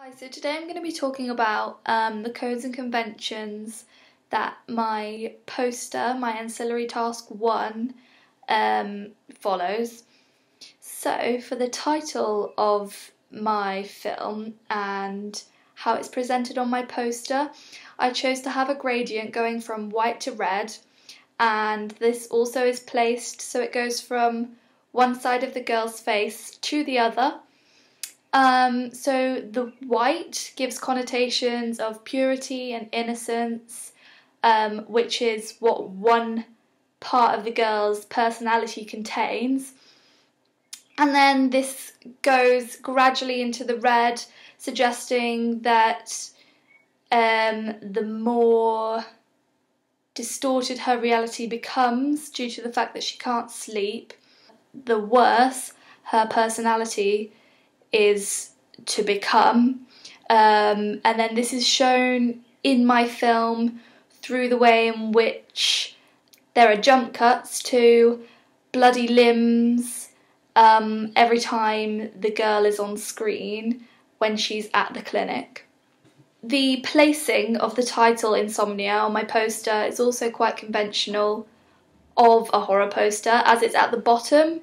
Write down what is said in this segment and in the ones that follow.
Hi, so today I'm going to be talking about the codes and conventions that my poster, my ancillary task 1, follows. So for the title of my film and how it's presented on my poster, I chose to have a gradient going from white to red, and this also is placed so it goes from one side of the girl's face to the other. So the white gives connotations of purity and innocence, which is what one part of the girl's personality contains. And then this goes gradually into the red, suggesting that the more distorted her reality becomes due to the fact that she can't sleep, the worse her personality is to become. And then this is shown in my film through the way in which there are jump cuts to bloody limbs every time the girl is on screen when she's at the clinic. The placing of the title Insomnia on my poster is also quite conventional of a horror poster, as it's at the bottom.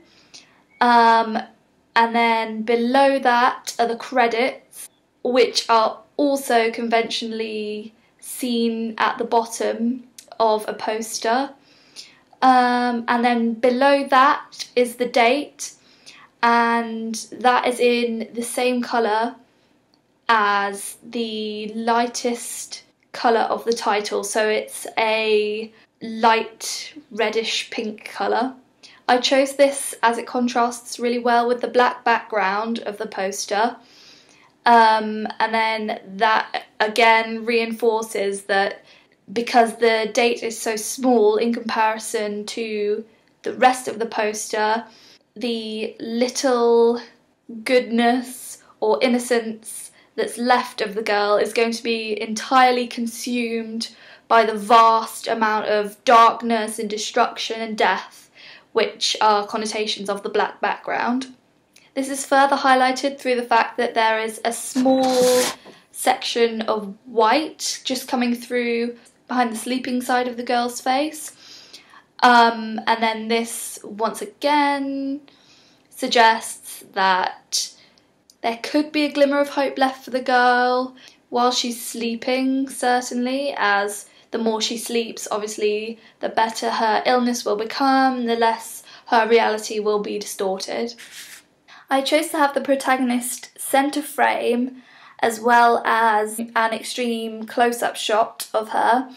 And then below that are the credits, which are also conventionally seen at the bottom of a poster. And then below that is the date, and that is in the same colour as the lightest colour of the title, so it's a light reddish pink colour. I chose this as it contrasts really well with the black background of the poster, and then that again reinforces that because the date is so small in comparison to the rest of the poster, the little goodness or innocence that's left of the girl is going to be entirely consumed by the vast amount of darkness and destruction and death, which are connotations of the black background. This is further highlighted through the fact that there is a small section of white just coming through behind the sleeping side of the girl's face. And then this once again suggests that there could be a glimmer of hope left for the girl while she's sleeping, certainly, as the more she sleeps, obviously, the better her illness will become, the less her reality will be distorted. I chose to have the protagonist centre frame as well as an extreme close-up shot of her,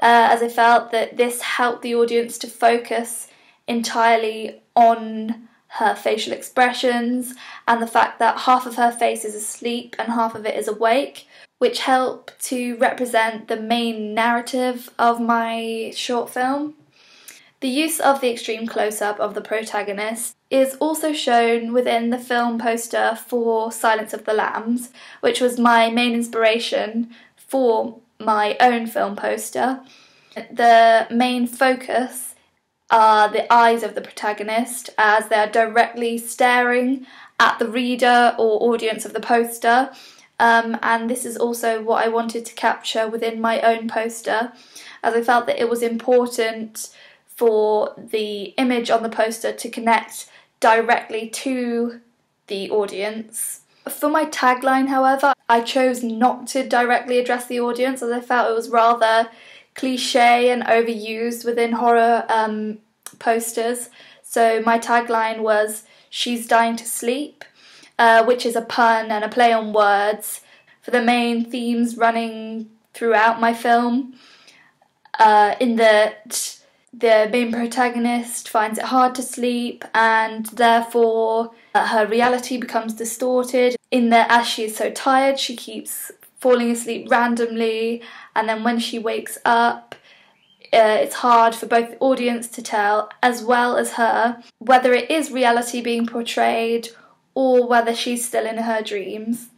as I felt that this helped the audience to focus entirely on her facial expressions and the fact that half of her face is asleep and half of it is awake, which help to represent the main narrative of my short film. The use of the extreme close-up of the protagonist is also shown within the film poster for Silence of the Lambs, which was my main inspiration for my own film poster. The main focus are the eyes of the protagonist as they are directly staring at the reader or audience of the poster. And this is also what I wanted to capture within my own poster, as I felt that it was important for the image on the poster to connect directly to the audience. For my tagline, however, I chose not to directly address the audience, as I felt it was rather cliche and overused within horror posters. So my tagline was "She's dying to sleep," which is a pun and a play on words for the main themes running throughout my film, in that the main protagonist finds it hard to sleep and therefore her reality becomes distorted, in that as she is so tired she keeps falling asleep randomly, and then when she wakes up it's hard for both the audience to tell, as well as her, whether it is reality being portrayed or whether she's still in her dreams.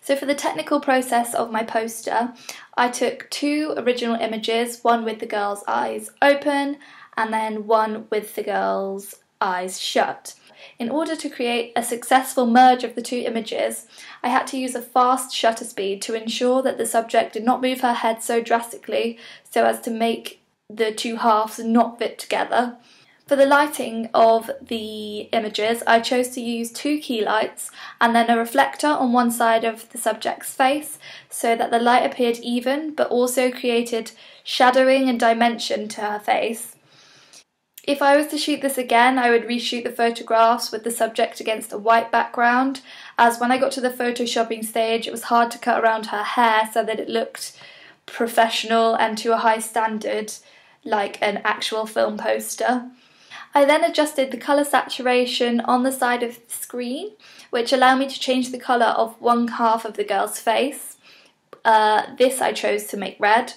So for the technical process of my poster, I took 2 original images, one with the girl's eyes open and then one with the girl's eyes shut. In order to create a successful merge of the two images, I had to use a fast shutter speed to ensure that the subject did not move her head so drastically so as to make the two halves not fit together. For the lighting of the images, I chose to use 2 key lights and then a reflector on one side of the subject's face so that the light appeared even but also created shadowing and dimension to her face. If I was to shoot this again, I would reshoot the photographs with the subject against a white background, as when I got to the photoshopping stage it was hard to cut around her hair so that it looked professional and to a high standard like an actual film poster. I then adjusted the colour saturation on the side of the screen, which allowed me to change the colour of one half of the girl's face. This I chose to make red.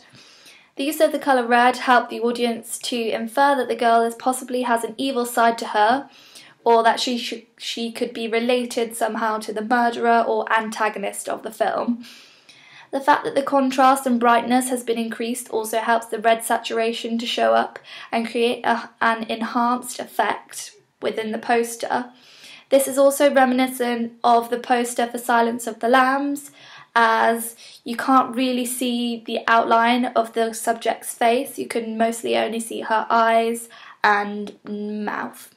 The use of the colour red helped the audience to infer that the girl possibly has an evil side to her, or that she could be related somehow to the murderer or antagonist of the film. The fact that the contrast and brightness has been increased also helps the red saturation to show up and create an enhanced effect within the poster. This is also reminiscent of the poster for Silence of the Lambs, as you can't really see the outline of the subject's face. You can mostly only see her eyes and mouth.